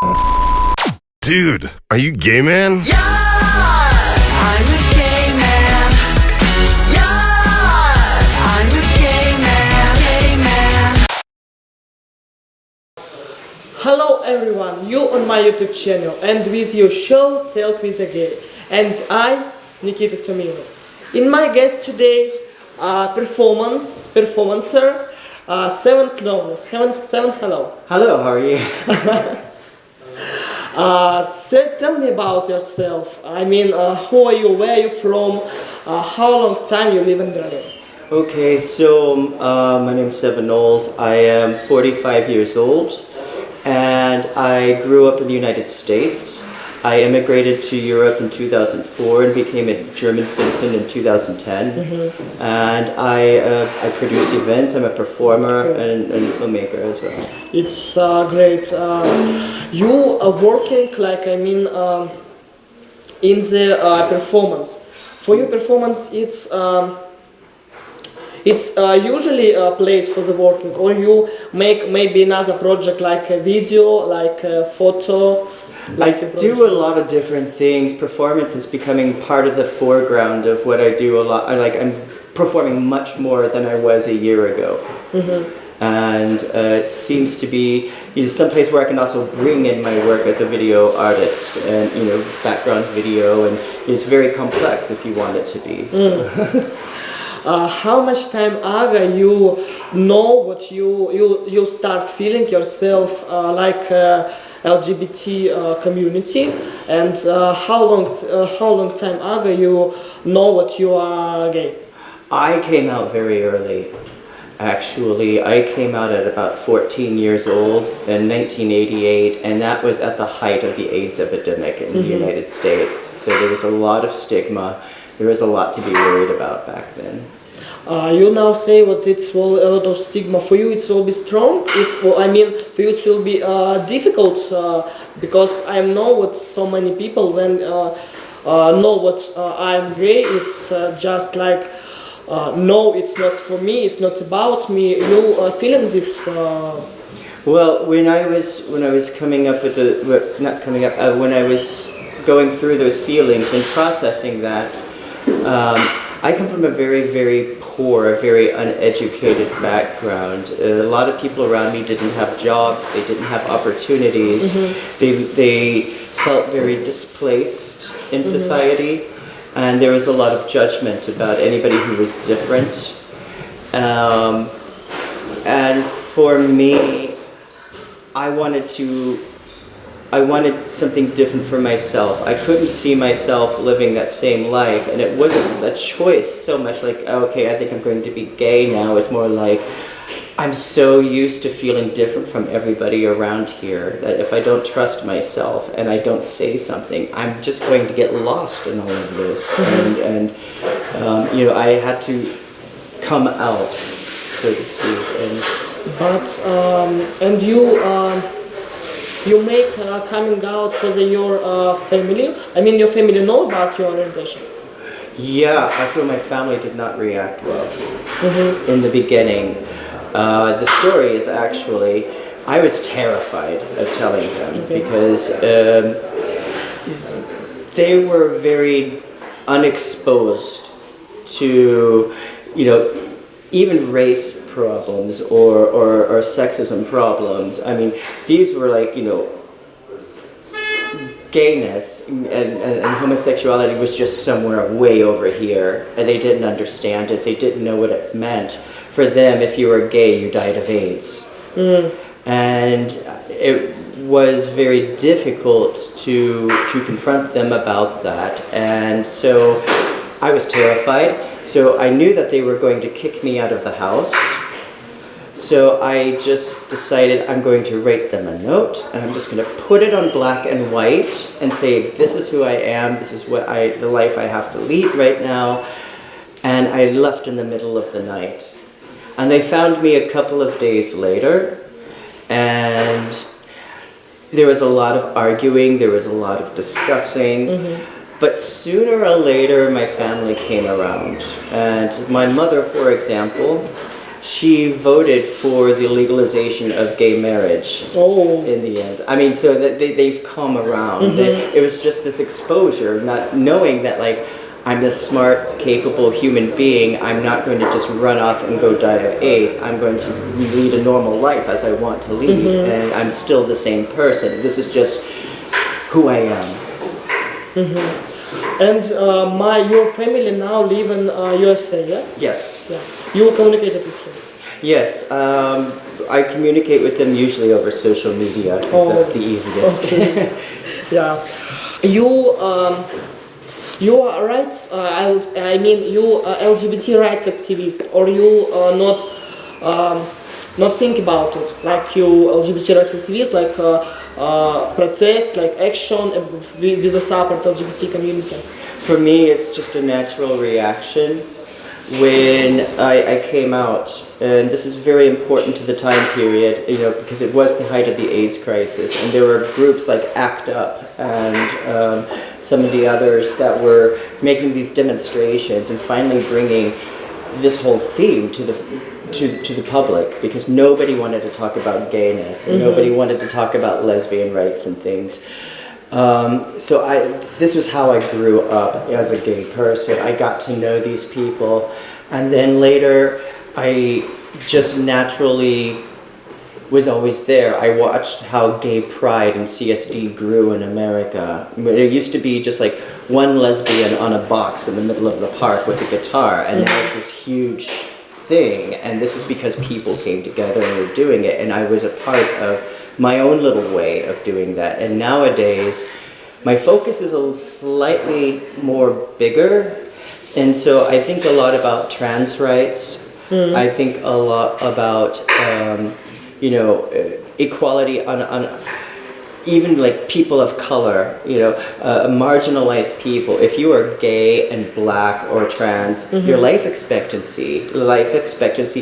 Dude, are you gay, man? Yeah, I'm a gay man. Yeah, I'm a gay man. Gay man. Hello everyone, you on my YouTube channel and with your show Talk with a Gay, and I, Nikita Tomilov. In my guest today, performancer, Ceven Knowles. Ceven, hello. Hello, how are you? Tell me about yourself. I mean, who are you, where are you from, how long time you live in Berlin? Okay, so my name is Ceven Knowles. I am 45 years old and I grew up in the United States. I immigrated to Europe in 2004 and became a German citizen in 2010. Mm-hmm. And I produce events. I'm a performer and filmmaker as well. It's great. You are working in the performance. For your performance, it's usually a place for the working, or you make maybe another project like a video, like a photo. I do a lot of different things. Performance is becoming part of the foreground of what I do a lot. I'm performing much more than I was a year ago. Mm-hmm. And it seems to be some place where I can also bring in my work as a video artist and background video, and it's very complex if you want it to be. So. How much time ago you know what you start feeling yourself like LGBT community, and how long time ago you know what you are gay? I came out very early. Actually, I came out at about 14 years old in 1988, and that was at the height of the AIDS epidemic in the United States. So there was a lot of stigma. There was a lot to be worried about back then. You now say what it's a lot of stigma. For you it will be strong. For you it will be difficult because I know what so many people when know what I'm gay. It's just like no, it's not for me. It's not about me. You feeling this? Well, when I was coming up with when I was going through those feelings and processing that. I come from a very, very poor, very uneducated background. A lot of people around me didn't have jobs, they didn't have opportunities, they felt very displaced in society, and there was a lot of judgment about anybody who was different. And for me, I wanted something different for myself. I couldn't see myself living that same life, and it wasn't a choice so much like, okay, I think I'm going to be gay now. It's more like, I'm so used to feeling different from everybody around here that if I don't trust myself and I don't say something, I'm just going to get lost in all of this. And I had to come out, so to speak. You make coming out for your family. I mean, your family know about your orientation. Yeah, so my family did not react well in the beginning. The story is actually, I was terrified of telling them because they were very unexposed to, even race problems or sexism problems. I mean, these were like, gayness and homosexuality was just somewhere way over here, and they didn't understand it. They didn't know what it meant. For them, if you were gay, you died of AIDS. And it was very difficult to confront them about that. And so I was terrified. So I knew that they were going to kick me out of the house. So I just decided I'm going to write them a note, and I'm just going to put it on black and white and say, this is who I am, this is the life I have to lead right now. And I left in the middle of the night. And they found me a couple of days later, and there was a lot of arguing, there was a lot of discussing. But sooner or later, my family came around. And my mother, for example, she voted for the legalization of gay marriage. Oh. In the end, I mean, so that they've come around. It was just this exposure, not knowing that like I'm a smart, capable human being. I'm not going to just run off and go die of AIDS. I'm going to lead a normal life as I want to lead, and I'm still the same person. This is just who I am. And your family now live in USA, yeah? Yes. Yeah. You communicated with him. Yes. I communicate with them usually over social media because that's the easiest. Okay. Yeah. You are rights. I mean, you LGBT rights activist, or you not think about it like you LGBT rights activist, like protest, like action with the support LGBT community. For me, it's just a natural reaction. When I came out, and this is very important to the time period, you know, because it was the height of the AIDS crisis, and there were groups like ACT UP and some of the others that were making these demonstrations and finally bringing this whole theme to the public, because nobody wanted to talk about gayness and nobody wanted to talk about lesbian rights and things. So this was how I grew up as a gay person. I got to know these people, and then later I just naturally was always there. I watched how gay pride and CSD grew in America. It used to be just like one lesbian on a box in the middle of the park with a guitar, and now it's this huge thing, and this is because people came together and were doing it, and I was a part of my own little way of doing that. And nowadays my focus is a slightly more bigger, and so I think a lot about trans rights. I think a lot about equality on even like people of color, marginalized people. If you are gay and black or trans, your life expectancy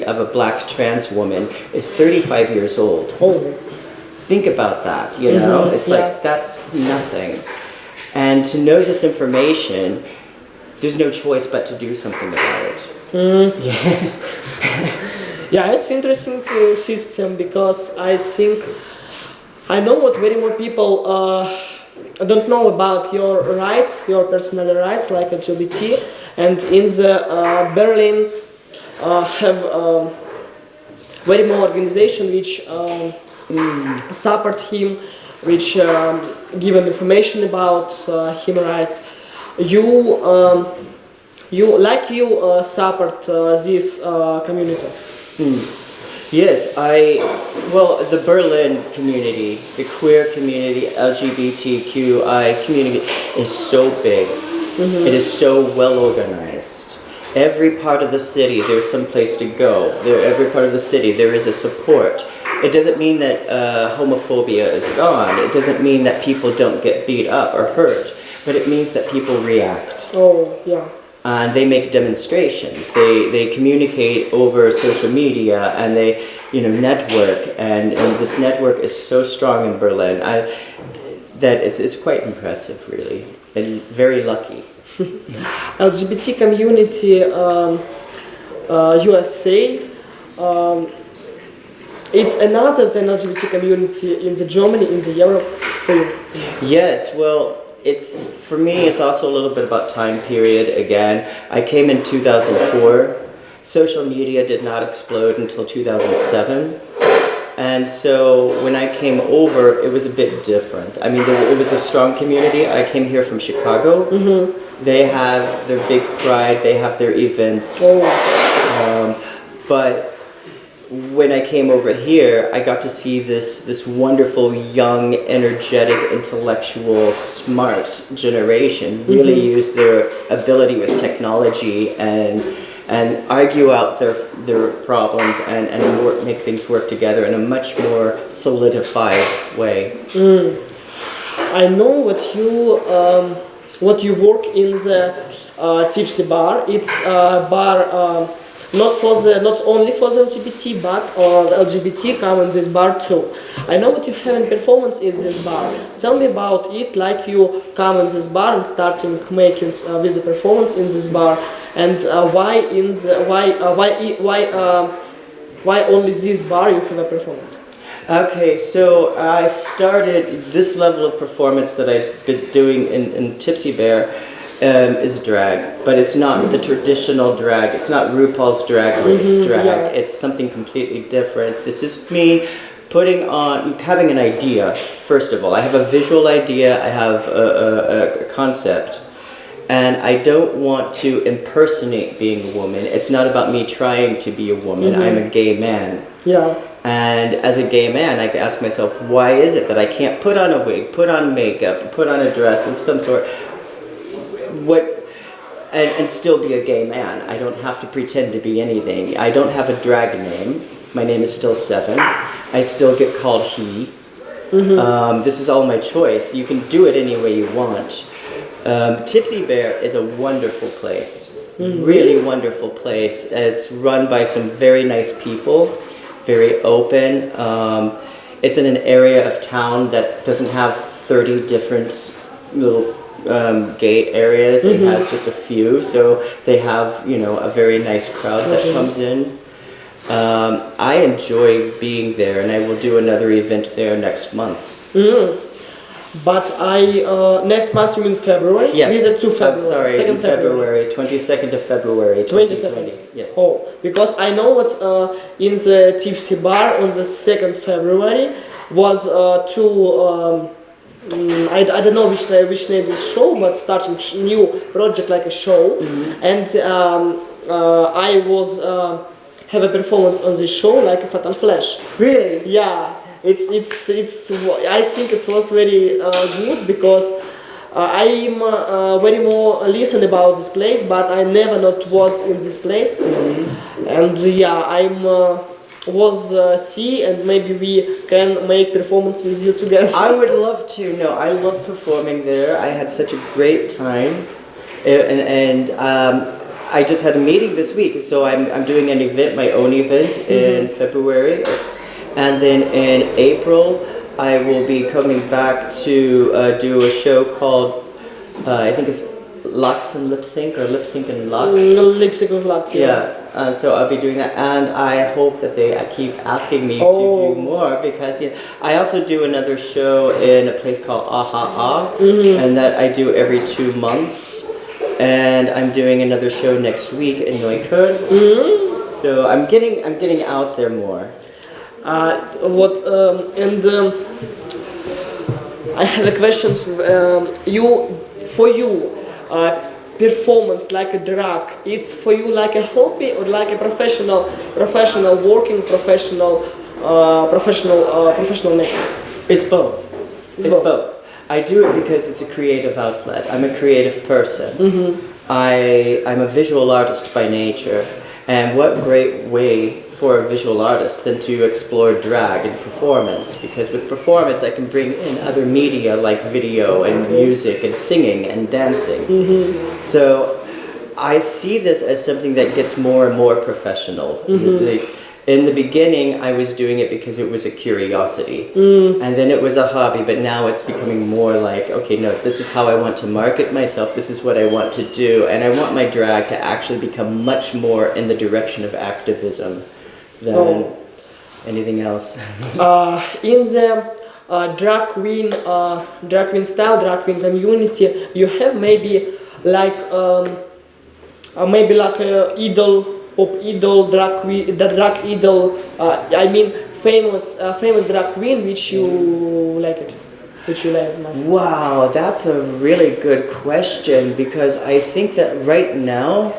of a black trans woman is 35 years old. Oh. Think about that, it's like, that's nothing. And to know this information, there's no choice but to do something about it. Yeah, it's interesting system, because I think I know what very more people don't know about your rights, your personal rights, like LGBT, and in the Berlin have very more organization which support him, which give him information about him rights. You support this community. Yes, the Berlin community, the queer community, LGBTQI community is so big. It is so well organized. Every part of the city, there's some place to go. Every part of the city, there is a support. It doesn't mean that homophobia is gone. It doesn't mean that people don't get beat up or hurt. But it means that people react. Oh, yeah. And they make demonstrations. They communicate over social media, and they network. And this network is so strong in Berlin that it's quite impressive, really, and very lucky. LGBT community USA. It's another than LGBT community in the Germany, in the Europe for you. Yes, well, for me, it's also a little bit about time period again. I came in 2004. Social media did not explode until 2007. And so when I came over, it was a bit different. I mean, it was a strong community. I came here from Chicago. They have their big pride. They have their events. But when I came over here, I got to see this wonderful, young, energetic, intellectual, smart generation really use their ability with technology and argue out their problems and make things work together in a much more solidified way. I know what you work in the Tipsy Bar. It's a bar not only for the LGBT, but the LGBT come in this bar too. I know what you have in performance in this bar. Tell me about it, like you come in this bar and starting making with the performance in this bar, and why Why only this bar you have a performance? Okay, so I started this level of performance that I've been doing in Tipsy Bear is drag, but it's not the traditional drag. It's not RuPaul's Drag Race drag. yeah. It's something completely different. This is me having an idea, first of all. I have a visual idea, I have a concept, and I don't want to impersonate being a woman. It's not about me trying to be a woman. I'm a gay man. Yeah. And as a gay man, I ask myself, why is it that I can't put on a wig, put on makeup, put on a dress of some sort, and still be a gay man? I don't have to pretend to be anything. I don't have a drag name. My name is still Ceven. I still get called he. This is all my choice. You can do it any way you want. Tipsy Bear is a wonderful place. Really wonderful place. It's run by some very nice people. Very open. It's in an area of town that doesn't have 30 different little gay areas. It has just a few, so they have, a very nice crowd that comes in. I enjoy being there, and I will do another event there next month. But next month you mean February? Yes. These are 2 February. I'm sorry, 2nd in February, 22nd of February, 2020. 22nd. Yes. Oh, because I know what in the Tipsy Bar on the 2nd February was I don't know which name this show, but starting new project like a show, and I was have a performance on this show like a Fatal Flash. Really? Yeah. It's I think it was very good because I'm very more listen about this place, but I never not was in this place, and yeah, I'm was see, and maybe we can make performance with you together. I would love to. No, I love performing there. I had such a great time, and I just had a meeting this week, so I'm doing an event, my own event in February. And then in April, I will be coming back to do a show called, I think it's Lux and Lip Sync, or Lip Sync and Lux. Lip Sync and Lux, yeah. So I'll be doing that, and I hope that they keep asking me to do more, because I also do another show in a place called Aha, and that I do every 2 months. And I'm doing another show next week in Neukölln. So I'm getting out there more. I have a question. For you, performance like a drag, it's for you like a hobby or like a professional working professional next? It's both. It's both. I do it because it's a creative outlet. I'm a creative person. I'm a visual artist by nature, and what great way for a visual artist than to explore drag and performance, because with performance I can bring in other media like video and music and singing and dancing. So I see this as something that gets more and more professional. In the beginning, I was doing it because it was a curiosity, and then it was a hobby, but now it's becoming more like, okay, no, this is how I want to market myself, this is what I want to do, and I want my drag to actually become much more in the direction of activism than anything else. In the drag queen style, drag queen community, you have maybe like a idol, pop idol, drag queen, the drag idol. I mean, famous drag queen which you like it, which you like. Wow, that's a really good question, because I think that right now,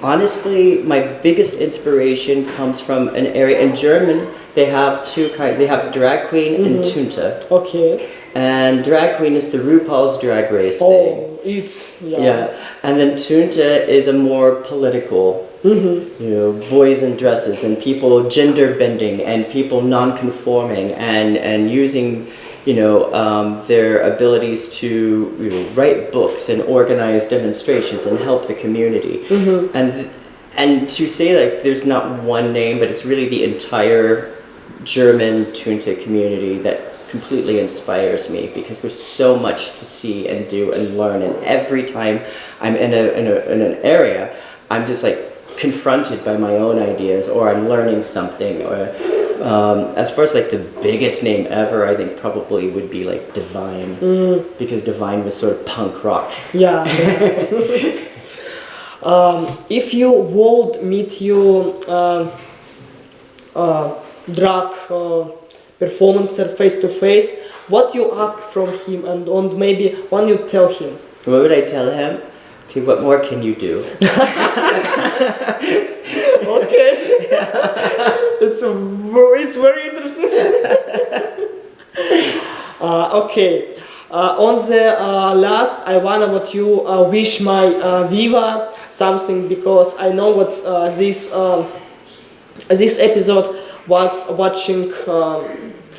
honestly, my biggest inspiration comes from an area in German. They have two kinds. They have drag queen and Tunte. Okay. And drag queen is the RuPaul's Drag Race thing. It's yeah. And then Tunte is a more political, boys in dresses and people gender bending and people non-conforming and using, their abilities to write books and organize demonstrations and help the community. And to say like there's not one name, but it's really the entire German Tunte community that completely inspires me, because there's so much to see and do and learn, and every time I'm in an area, I'm just like confronted by my own ideas, or I'm learning something. Or as far as like the biggest name ever, I think probably would be like Divine, because Divine was sort of punk rock. Yeah. If you would meet you drag performancer face to face, what you ask from him, and maybe what you tell him? What would I tell him? Okay, what more can you do? Okay. It's very interesting. Okay. On the last, I wanna what you wish my Viva something, because I know what this episode was watching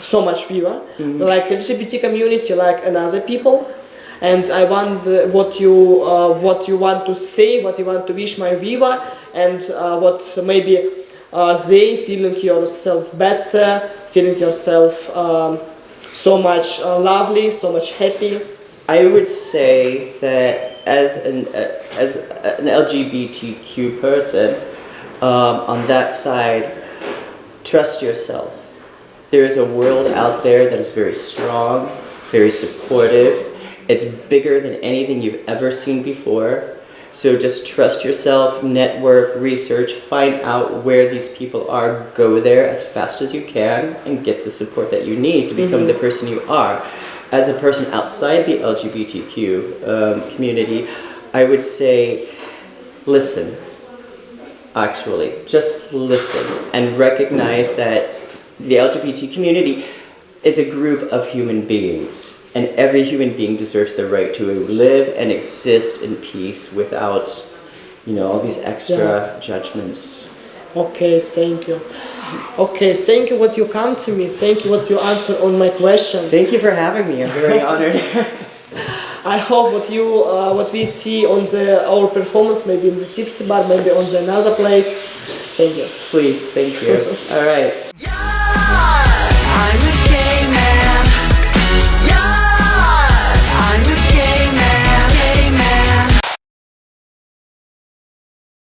so much Viva, like LGBT community, like another people. And I want what you want to say, what you want to wish my Viva, and what maybe they feeling yourself better, feeling yourself so much lovely, so much happy. I would say that as an LGBTQ person, on that side, trust yourself. There is a world out there that is very strong, very supportive. It's bigger than anything you've ever seen before. So just trust yourself, network, research, find out where these people are, go there as fast as you can, and get the support that you need to become the person you are. As a person outside the LGBTQ community, I would say listen. Actually, just listen and recognize that the LGBT community is a group of human beings. And every human being deserves the right to live and exist in peace without, all these extra judgments. Okay, thank you. Okay, thank you what you come to me. Thank you what you answer on my question. Thank you for having me. I'm very honored. I hope what we see on our performance, maybe in the Tipsy Bar, maybe on the another place. Thank you. Please, thank you. All right.